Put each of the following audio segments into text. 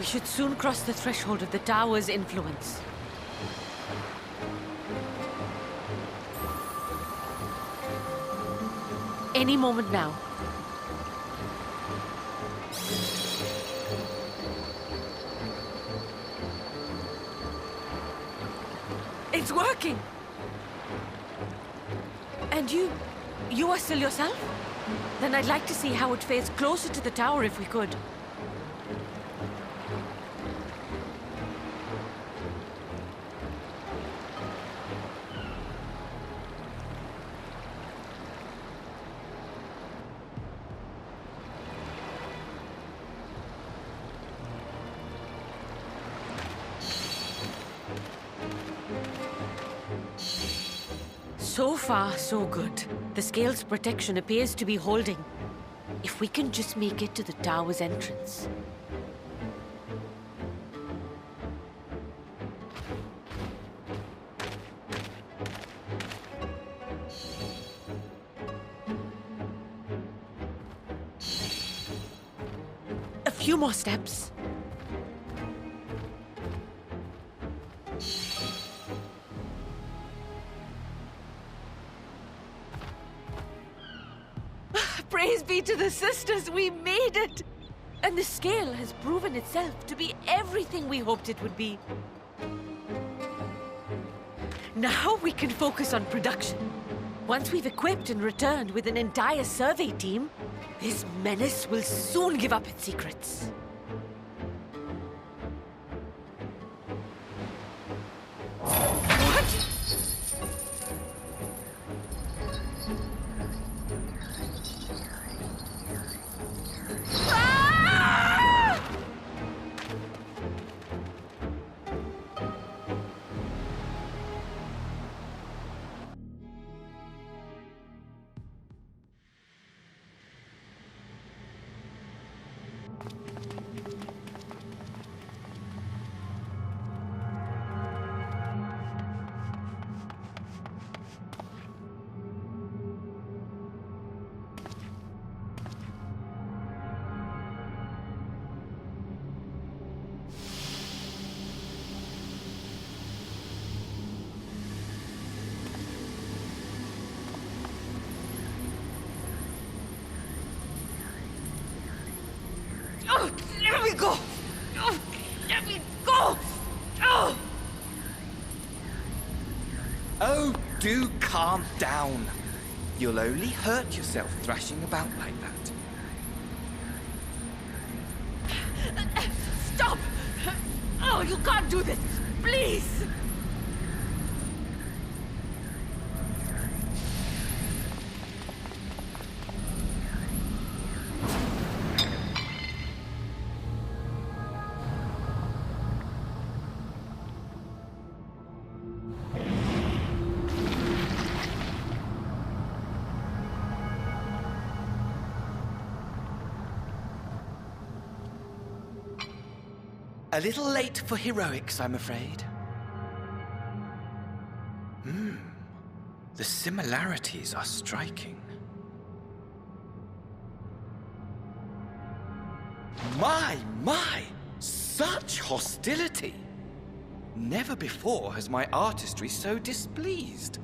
should soon cross the threshold of the tower's influence. Any moment now. It's working! And you are still yourself? Then I'd like to see how it fares closer to the tower if we could. So far, so good. The scale's protection appears to be holding. If we can just make it to the tower's entrance. A few more steps. Praise be to the sisters, we made it! And the scale has proven itself to be everything we hoped it would be. Now we can focus on production. Once we've equipped and returned with an entire survey team, this menace will soon give up its secrets. Oh, let me go! Oh, let me go! Oh! Oh, do calm down. You'll only hurt yourself thrashing about like that. Stop! Oh, you can't do this! Please! A little late for heroics, I'm afraid. The similarities are striking. My! Such hostility! Never before has my artistry so displeased.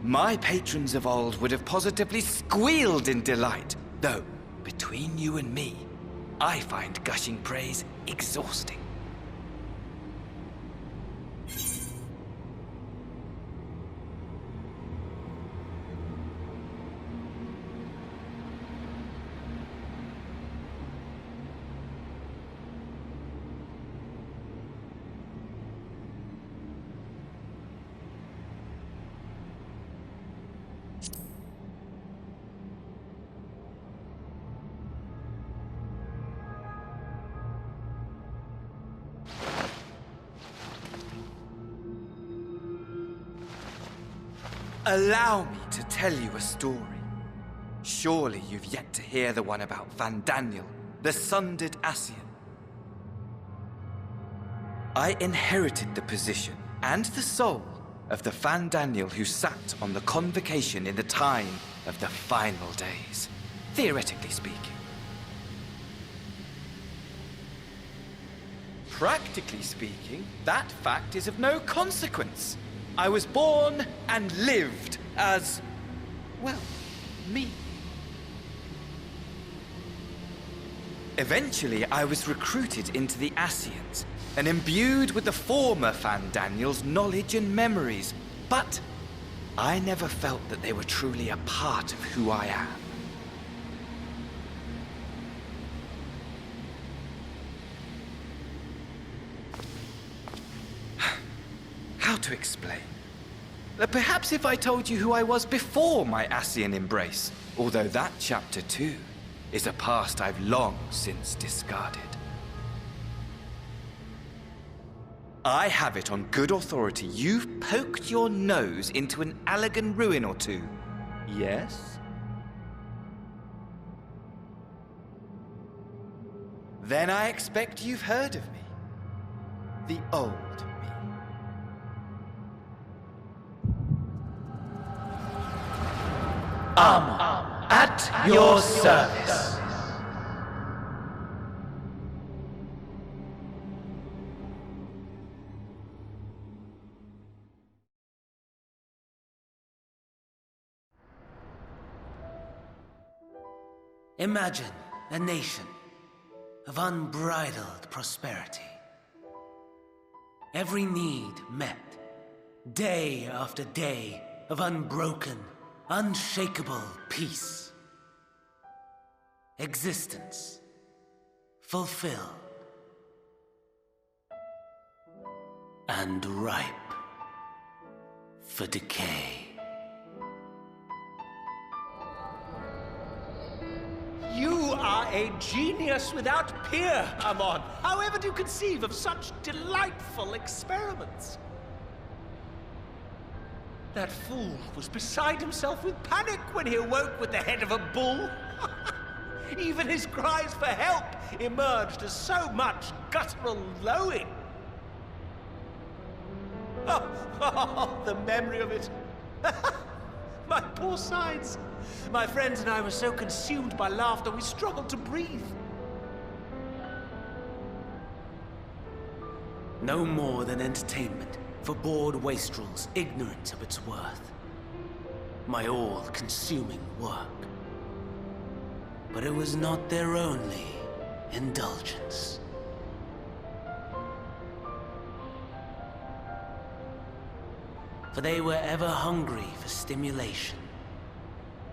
My patrons of old would have positively squealed in delight, though, between you and me, I find gushing praise exhausting. Allow me to tell you a story. Surely you've yet to hear the one about Vandaniel, the sundered Ascian. I inherited the position and the soul of the Vandaniel who sat on the convocation in the time of the final days, theoretically speaking. Practically speaking, that fact is of no consequence. I was born and lived as, well, me. Eventually, I was recruited into the Ascians and imbued with the former Fandaniel's knowledge and memories, but I never felt that they were truly a part of who I am. How to explain? Perhaps if I told you who I was before my Ascian embrace, although that chapter too is a past I've long since discarded. I have it on good authority you've poked your nose into an Allegan ruin or two. Yes? Then I expect you've heard of me. The old me. At your service. Imagine a nation of unbridled prosperity. Every need met, day after day of unbroken, unshakable peace. Existence fulfilled and ripe for decay. You are a genius without peer, Amon. However do you conceive of such delightful experiments? That fool was beside himself with panic when he awoke with the head of a bull. Even his cries for help emerged as so much guttural lowing. Oh, the memory of it. My poor sides. My friends and I were so consumed by laughter we struggled to breathe. No more than entertainment for bored wastrels ignorant of its worth. My all-consuming work. But it was not their only indulgence. For they were ever hungry for stimulation.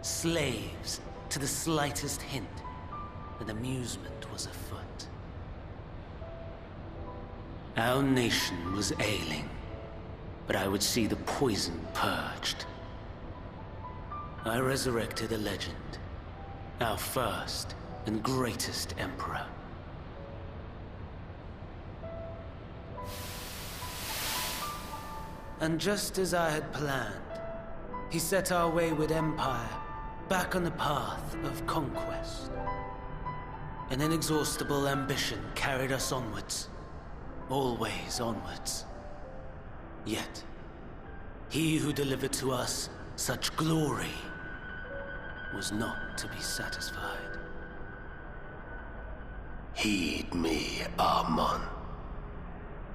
Slaves to the slightest hint that amusement was afoot. Our nation was ailing, but I would see the poison purged. I resurrected a legend, our first and greatest emperor. And just as I had planned, he set our wayward empire back on the path of conquest. An inexhaustible ambition carried us onwards, always onwards. Yet, he who delivered to us such glory was not to be satisfied. Heed me, Amon.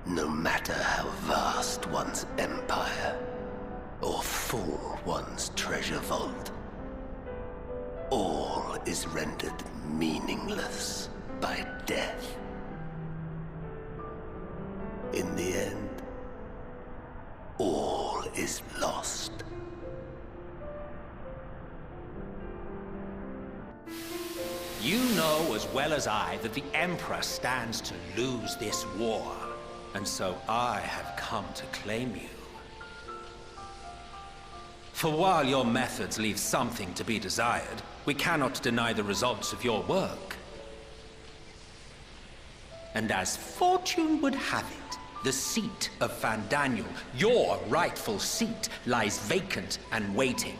No matter how vast one's empire, or full one's treasure vault, all is rendered meaningless by death. In the end, all is lost. You know as well as I that the Emperor stands to lose this war, and so I have come to claim you. For while your methods leave something to be desired, we cannot deny the results of your work. And as fortune would have it, the seat of Fandaniel, your rightful seat, lies vacant and waiting.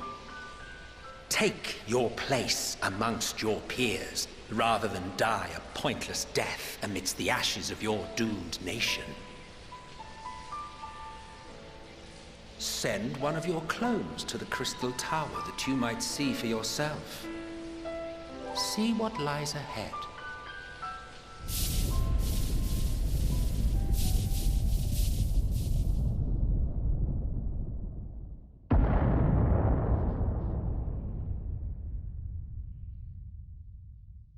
Take your place amongst your peers, rather than die a pointless death amidst the ashes of your doomed nation. Send one of your clones to the Crystal Tower that you might see for yourself. See what lies ahead.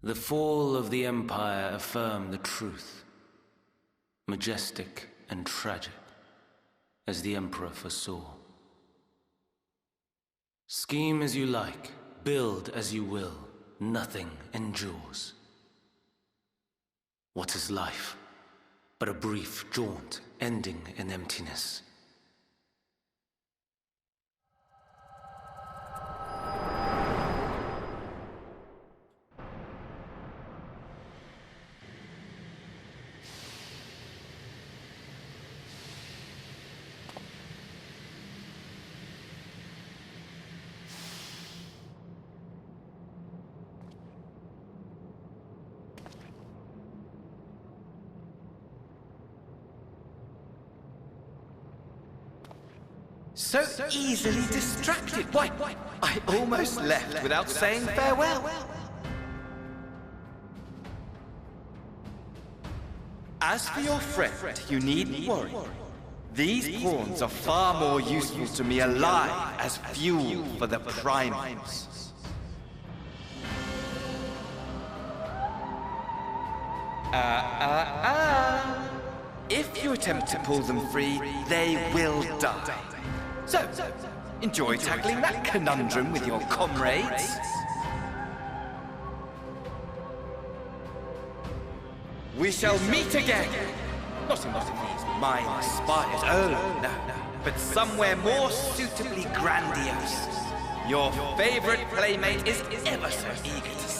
The fall of the Empire affirmed the truth. Majestic and tragic, as the Emperor foresaw. Scheme as you like, build as you will, nothing endures. What is life but a brief jaunt ending in emptiness? So easily distracted. Why, I almost left without saying farewell. As for your friend, you needn't worry. These pawns are far more useful to me alive as fuel for the primals. If you attempt to pull them free, they will die. So, enjoy tackling that conundrum with your comrades. We shall meet again! Not in these mine spires, oh no, but somewhere more suitably grandiose. Your favorite playmate is ever so eager to see.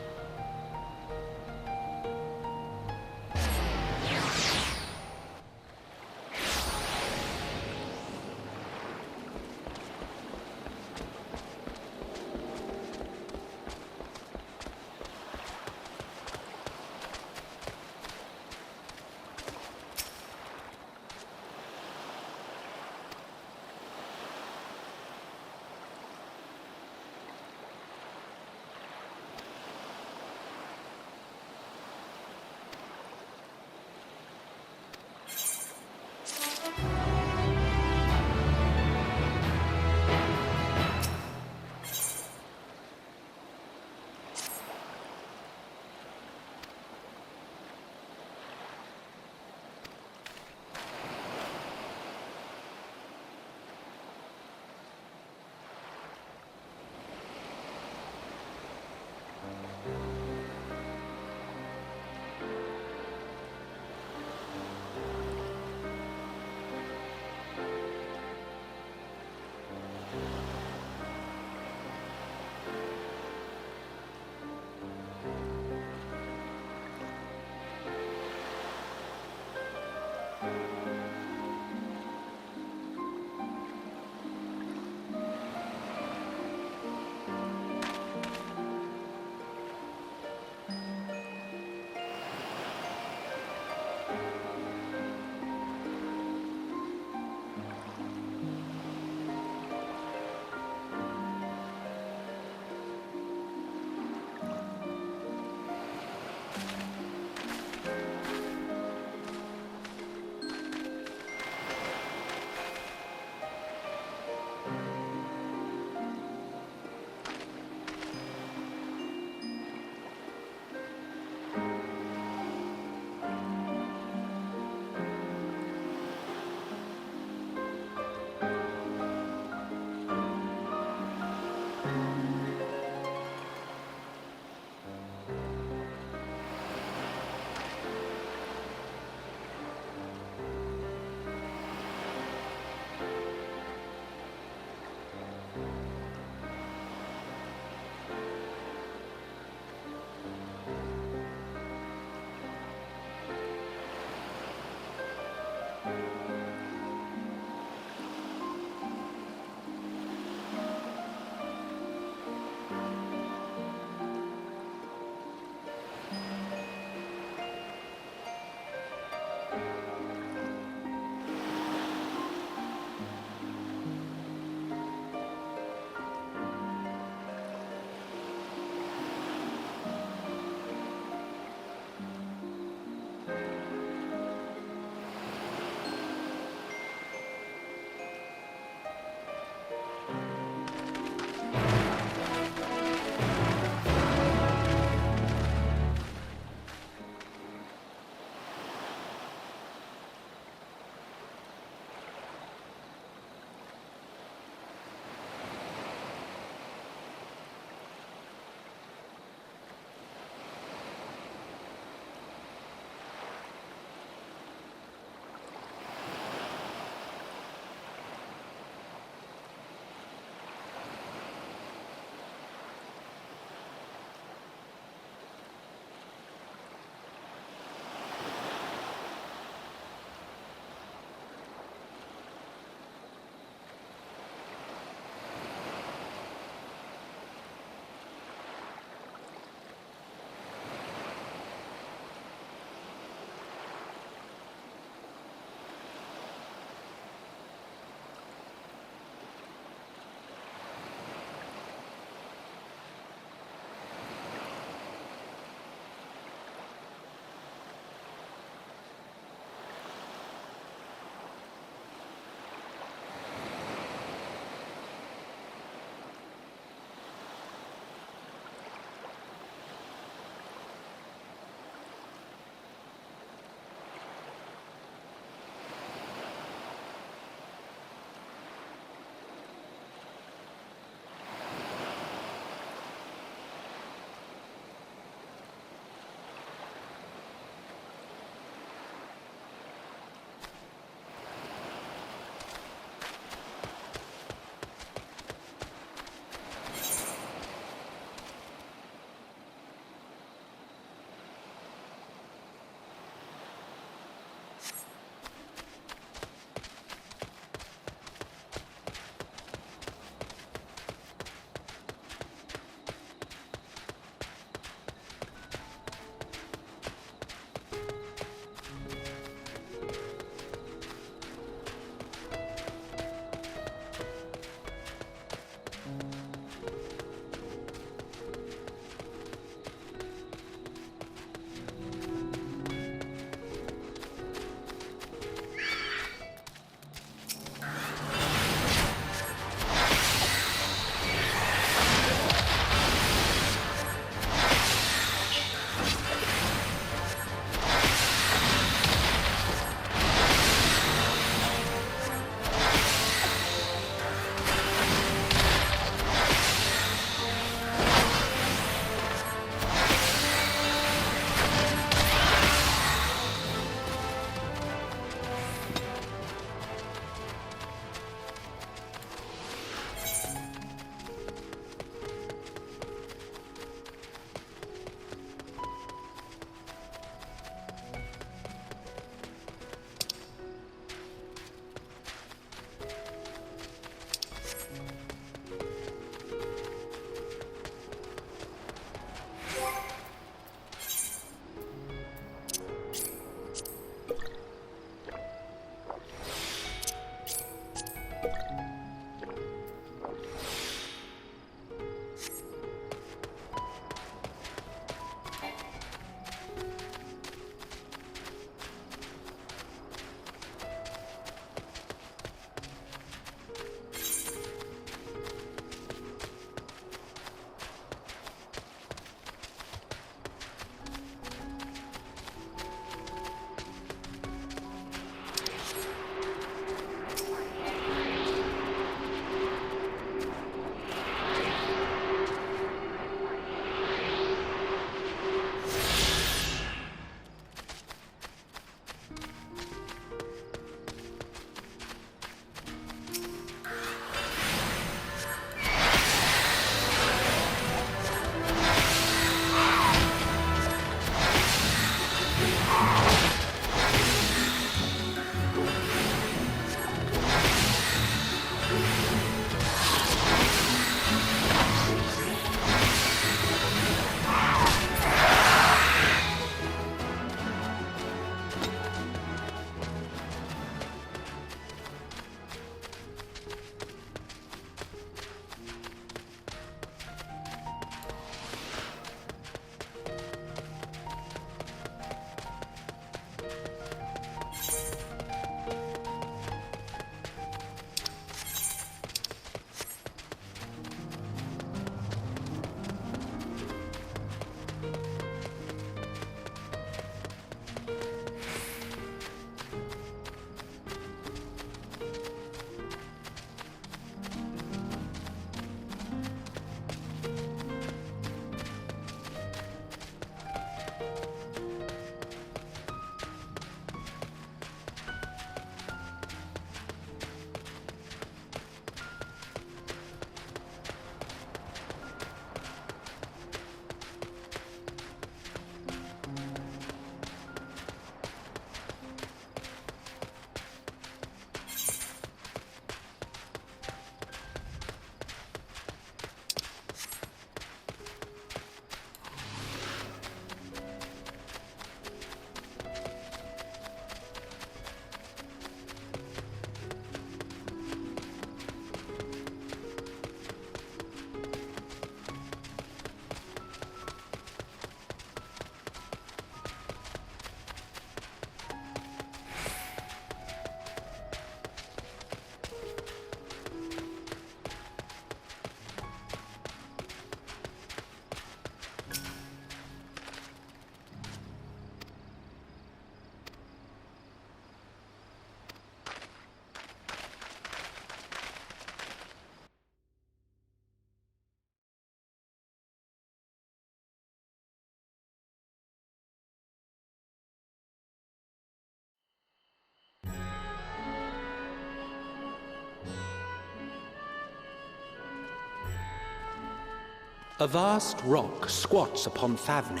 A vast rock squats upon Favnir,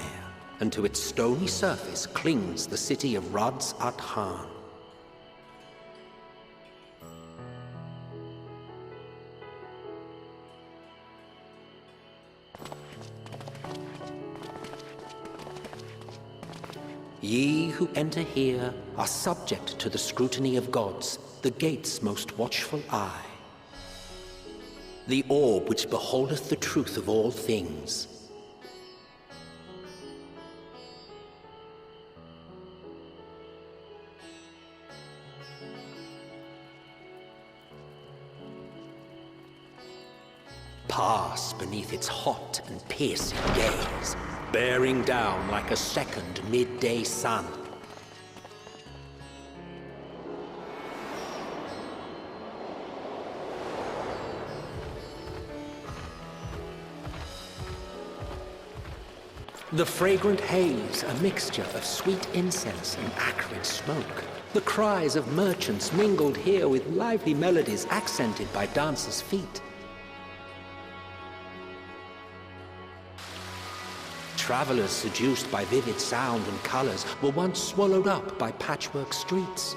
and to its stony surface clings the city of Radz-at-Han. Ye who enter here are subject to the scrutiny of gods, the gate's most watchful eye. The orb which beholdeth the truth of all things. Pass beneath its hot and piercing gaze, bearing down like a second midday sun. The fragrant haze, a mixture of sweet incense and acrid smoke. The cries of merchants mingled here with lively melodies accented by dancers' feet. Travelers seduced by vivid sound and colors were once swallowed up by patchwork streets.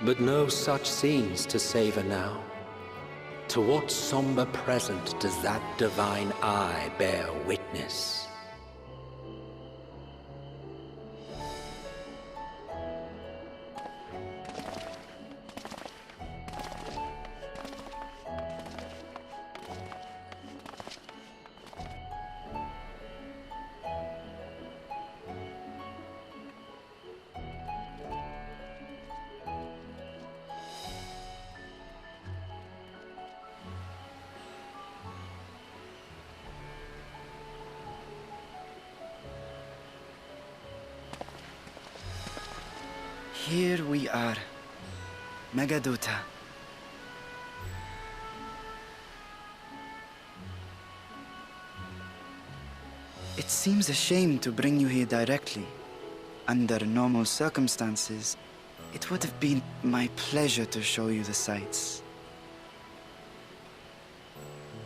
But no such scenes to savor now. To what somber present does that divine eye bear witness? Here we are, Megaduta. It seems a shame to bring you here directly. Under normal circumstances, it would have been my pleasure to show you the sights.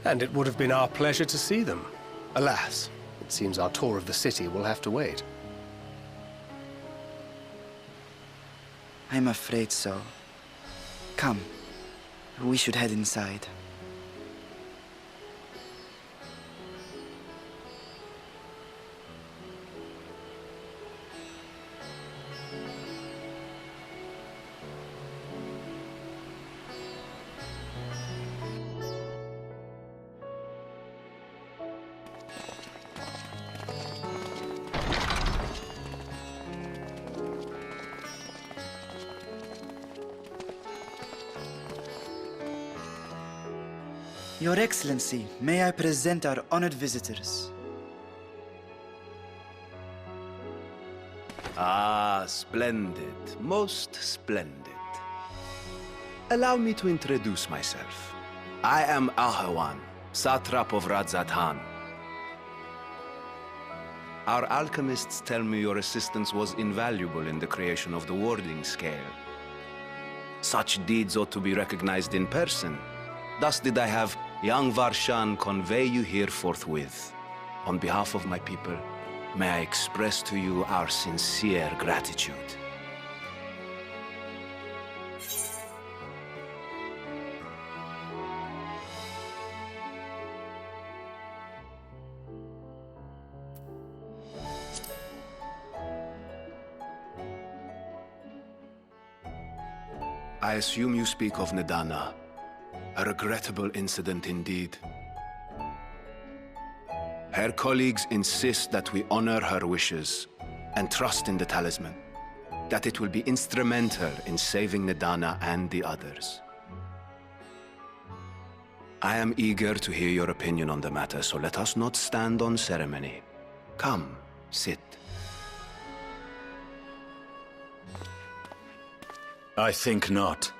And it would have been our pleasure to see them. Alas, it seems our tour of the city will have to wait. I'm afraid so. Come, we should head inside. Your Excellency, may I present our honored visitors? Ah, splendid. Most splendid. Allow me to introduce myself. I am Ahawan, satrap of Radz-at-Han. Our alchemists tell me your assistance was invaluable in the creation of the warding scale. Such deeds ought to be recognized in person. Thus did I have young Varshan convey you here forthwith. On behalf of my people, may I express to you our sincere gratitude. I assume you speak of Nadana. A regrettable incident indeed. Her colleagues insist that we honor her wishes and trust in the talisman, that it will be instrumental in saving Nadana and the others. I am eager to hear your opinion on the matter, so let us not stand on ceremony. Come, sit. I think not.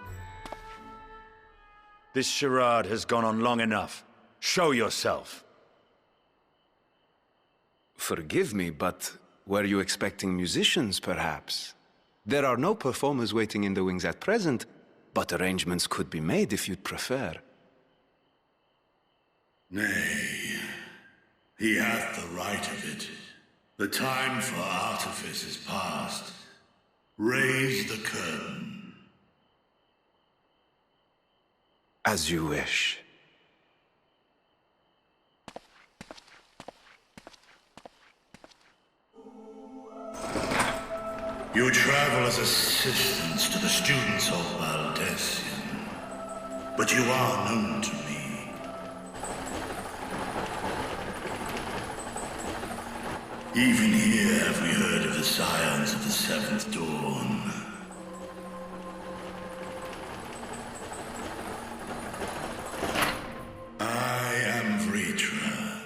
This charade has gone on long enough. Show yourself. Forgive me, but were you expecting musicians, perhaps? There are no performers waiting in the wings at present, but arrangements could be made if you'd prefer. Nay, he hath the right of it. The time for artifice is past. Raise the curtain. As you wish. You travel as assistants to the students of Valdesian, but you are known to me. Even here have we heard of the scions of the Seventh Dawn. I am Vritra,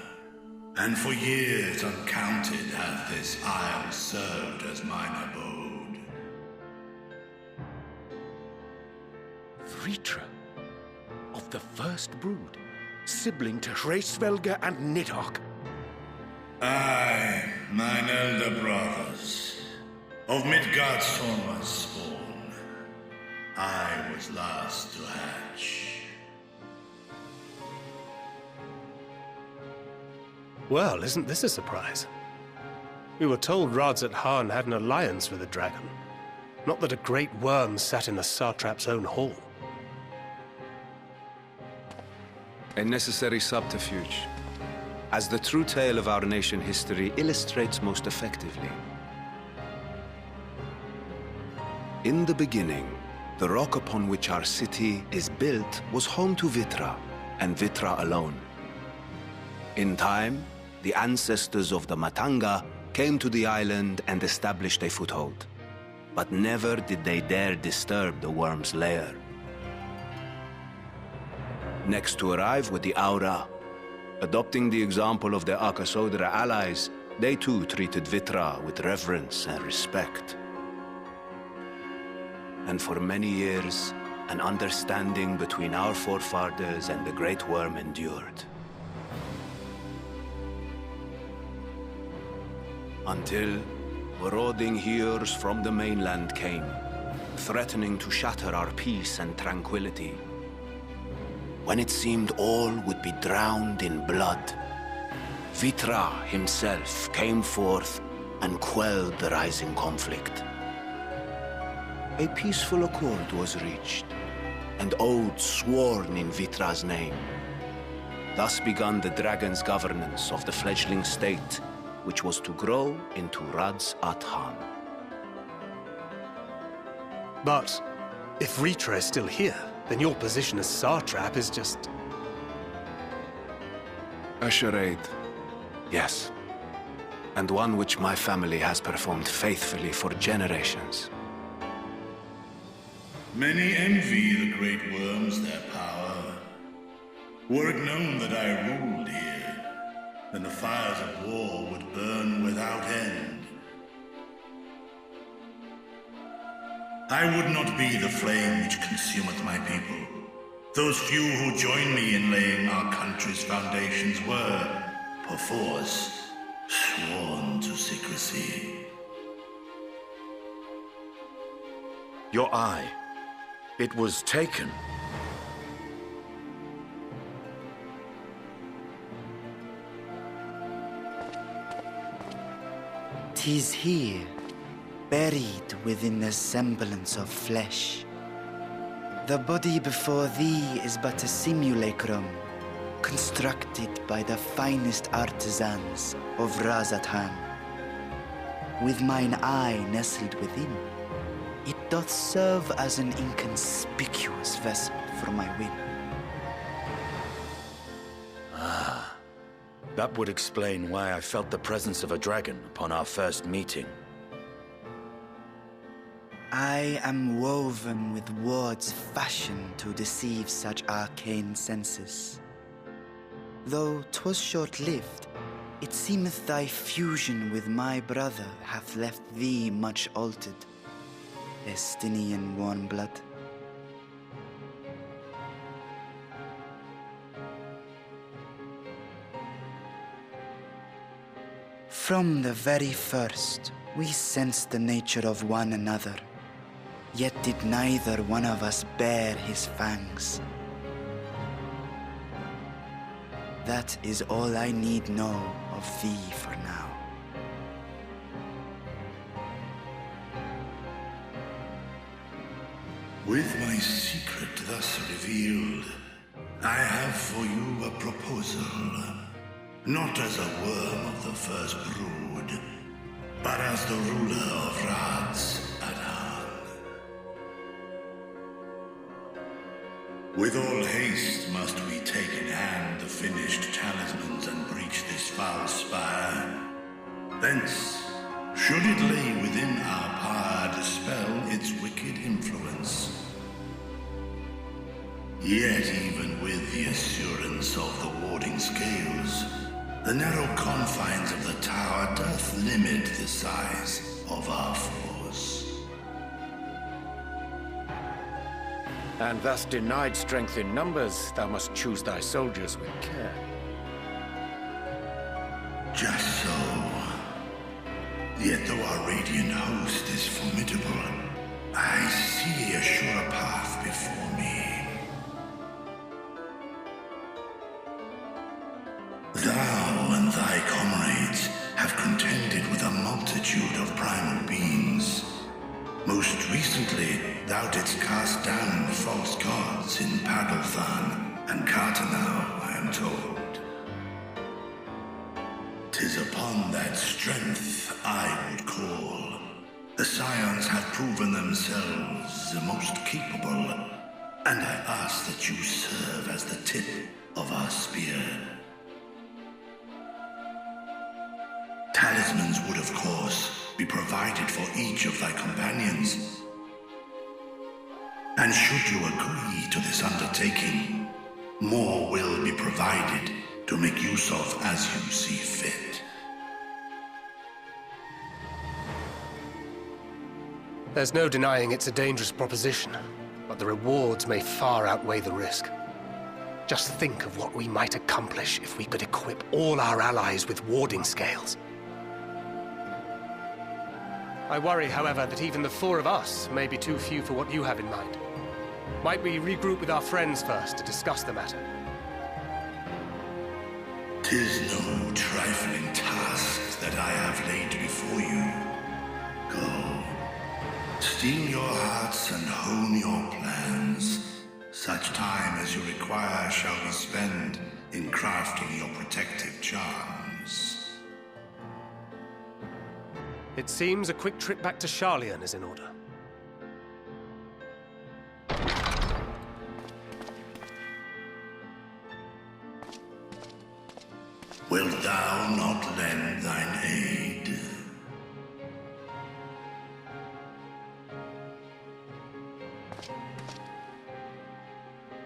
and for years uncounted hath this isle served as mine abode. Vritra, of the First Brood, sibling to Hraesvelga and Nidhogg. Aye, mine elder brothers, of Midgard's Sorma's spawn, I was last to hatch. Well, isn't this a surprise? We were told Radzat Khan had an alliance with the dragon. Not that a great worm sat in the satrap's own hall. A necessary subterfuge, as the true tale of our nation history illustrates most effectively. In the beginning, the rock upon which our city is built was home to Vitra, and Vitra alone. In time, the ancestors of the Matanga came to the island and established a foothold. But never did they dare disturb the worm's lair. Next to arrive were the Aura. Adopting the example of their Akasodra allies, they too treated Vitra with reverence and respect. And for many years, an understanding between our forefathers and the Great Worm endured. Until marauding heroes from the mainland came, threatening to shatter our peace and tranquility. When it seemed all would be drowned in blood, Vitra himself came forth and quelled the rising conflict. A peaceful accord was reached, and oaths sworn in Vitra's name. Thus began the dragon's governance of the fledgling state, which was to grow into Radzat Khan. But if Vritra is still here, then your position as satrap is just... A charade, yes. And one which my family has performed faithfully for generations. Many envy the Great Worms their power. Were it known that I ruled here, then the fires of war would burn without end. I would not be the flame which consumeth my people. Those few who joined me in laying our country's foundations were, perforce, sworn to secrecy. Your eye. It was taken. 'Tis here, buried within the semblance of flesh. The body before thee is but a simulacrum, constructed by the finest artisans of Razatan. With mine eye nestled within, it doth serve as an inconspicuous vessel for my will. That would explain why I felt the presence of a dragon upon our first meeting. I am woven with words fashioned to deceive such arcane senses. Though 'twas short-lived, it seemeth thy fusion with my brother hath left thee much altered, Estinian warm blood. From the very first, we sensed the nature of one another, yet did neither one of us bare his fangs. That is all I need know of thee for now. With my secret thus revealed, I have for you a proposal. Not as a worm of the first brood, but as the ruler of Rad's Adan. With all haste must we take in hand the finished talismans and breach this foul spire. Thence, should it lay within our power, dispel its wicked influence. Yet even with the assurance of the warding scales, the narrow confines of the tower doth limit the size of our foes. And thus denied strength in numbers, thou must choose thy soldiers with care. Just so. Yet though our radiant host is formidable, I see a sure path before me. Thou and thy comrades have contended with a multitude of primal beings. Most recently, thou didst cast down false gods in Pagalthan and Cartanau, I am told. 'Tis upon that strength I would call. The Scions have proven themselves the most capable, and I ask that you serve as the tip of our spear. Talismans would, of course, be provided for each of thy companions. And should you agree to this undertaking, more will be provided to make use of as you see fit. There's no denying it's a dangerous proposition, but the rewards may far outweigh the risk. Just think of what we might accomplish if we could equip all our allies with warding scales. I worry, however, that even the four of us may be too few for what you have in mind. Might we regroup with our friends first to discuss the matter? 'Tis no trifling task that I have laid before you. Go. Steel your hearts and hone your plans. Such time as you require shall be spent in crafting your protective charms. It seems a quick trip back to Sharlayan is in order. Wilt thou not lend thine aid?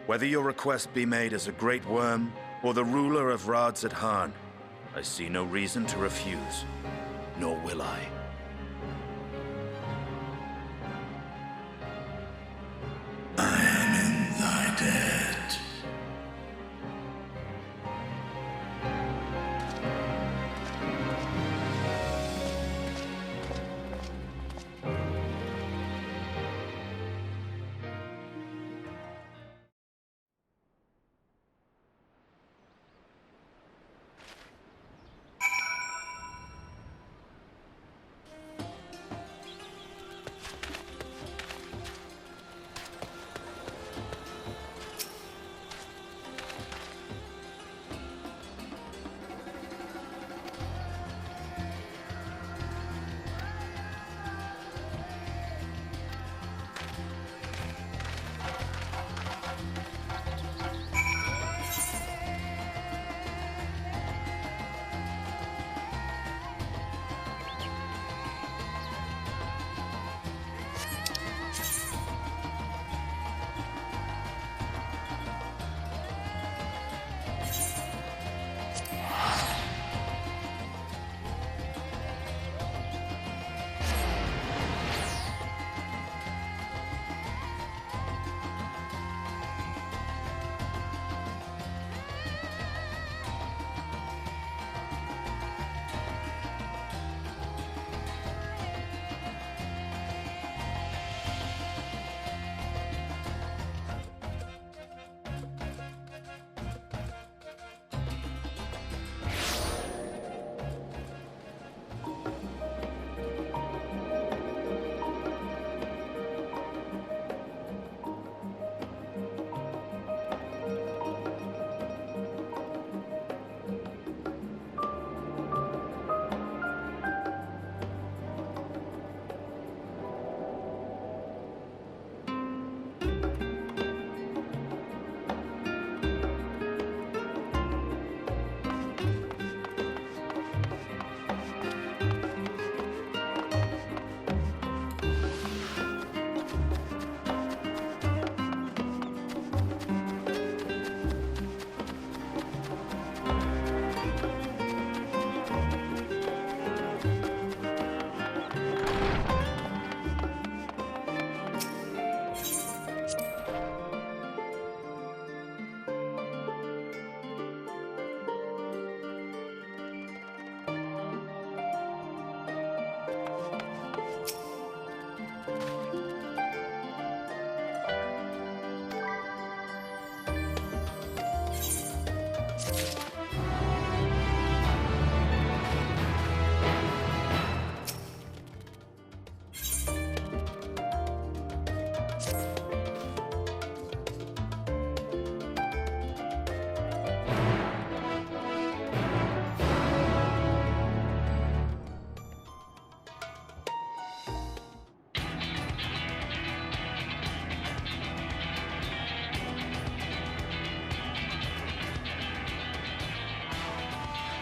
Whether your request be made as a great worm or the ruler of Rad's at Han, I see no reason to refuse, nor will I. I am in thy debt.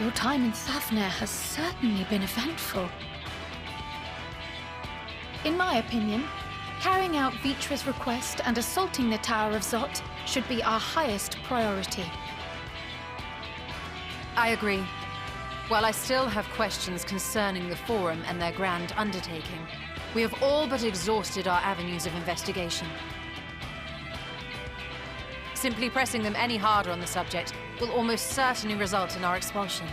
Your time in Thavner has certainly been eventful. In my opinion, carrying out Vitra's request and assaulting the Tower of Zot should be our highest priority. I agree. While I still have questions concerning the Forum and their grand undertaking, we have all but exhausted our avenues of investigation. Simply pressing them any harder on the subject will almost certainly result in our expulsion.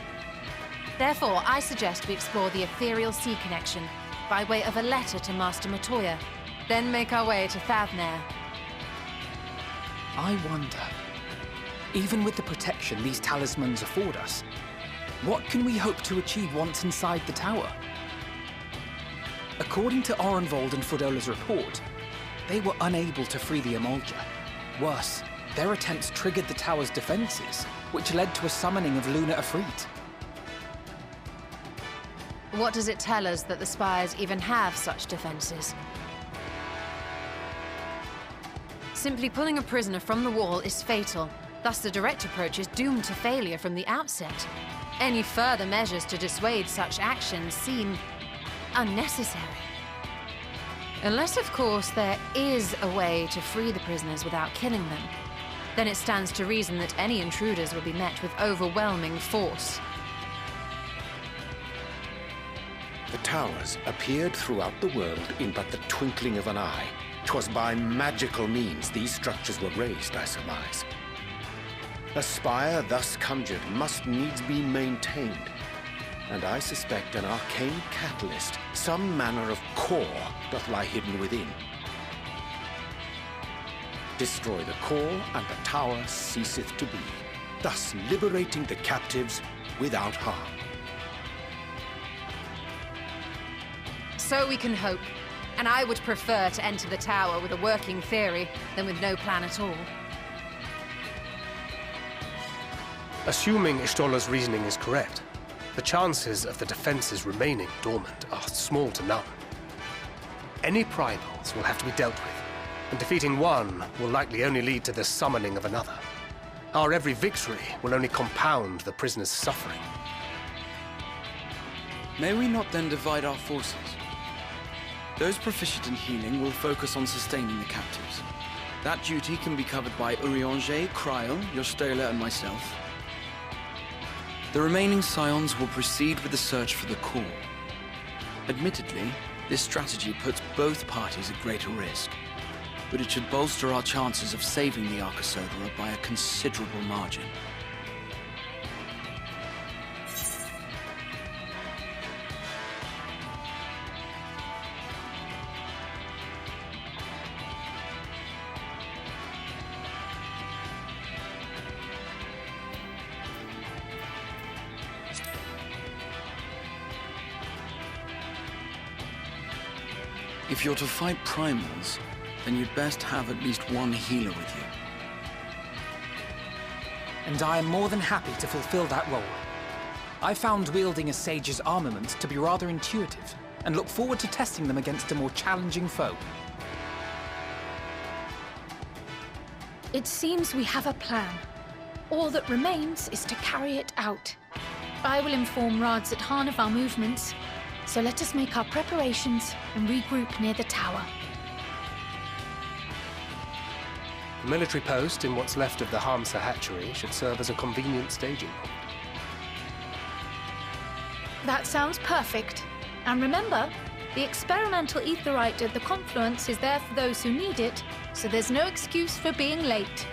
Therefore, I suggest we explore the Ethereal Sea connection by way of a letter to Master Matoya, then make our way to Thavner. I wonder, even with the protection these talismans afford us, what can we hope to achieve once inside the tower? According to Orenvold and Frodola's report, they were unable to free the Emolja. Worse, their attempts triggered the tower's defenses, which led to a summoning of Luna Afrit. What does it tell us that the Spires even have such defenses? Simply pulling a prisoner from the wall is fatal, thus the direct approach is doomed to failure from the outset. Any further measures to dissuade such actions seem unnecessary. Unless, of course, there is a way to free the prisoners without killing them. Then it stands to reason that any intruders will be met with overwhelming force. The towers appeared throughout the world in but the twinkling of an eye. 'Twas by magical means these structures were raised, I surmise. A spire thus conjured must needs be maintained, and I suspect an arcane catalyst, some manner of core, doth lie hidden within. Destroy the core, and the tower ceaseth to be, thus liberating the captives without harm. So we can hope, and I would prefer to enter the tower with a working theory than with no plan at all. Assuming Ishtola's reasoning is correct, the chances of the defenses remaining dormant are small to none. Any primals will have to be dealt with, and defeating one will likely only lead to the summoning of another. Our every victory will only compound the prisoner's suffering. May we not then divide our forces? Those proficient in healing will focus on sustaining the captives. That duty can be covered by Urianger, Kryl, Yostola, and myself. The remaining Scions will proceed with the search for the core. Admittedly, this strategy puts both parties at greater risk, but it should bolster our chances of saving the Arcosodra by a considerable margin. If you're to fight primals, then you'd best have at least one healer with you. And I am more than happy to fulfill that role. I found wielding a sage's armament to be rather intuitive, and look forward to testing them against a more challenging foe. It seems we have a plan. All that remains is to carry it out. I will inform Radzat Han of our movements, so let us make our preparations and regroup near the tower. The military post in what's left of the Hamsa hatchery should serve as a convenient staging point. That sounds perfect. And remember, the experimental aetherite at the confluence is there for those who need it, so there's no excuse for being late.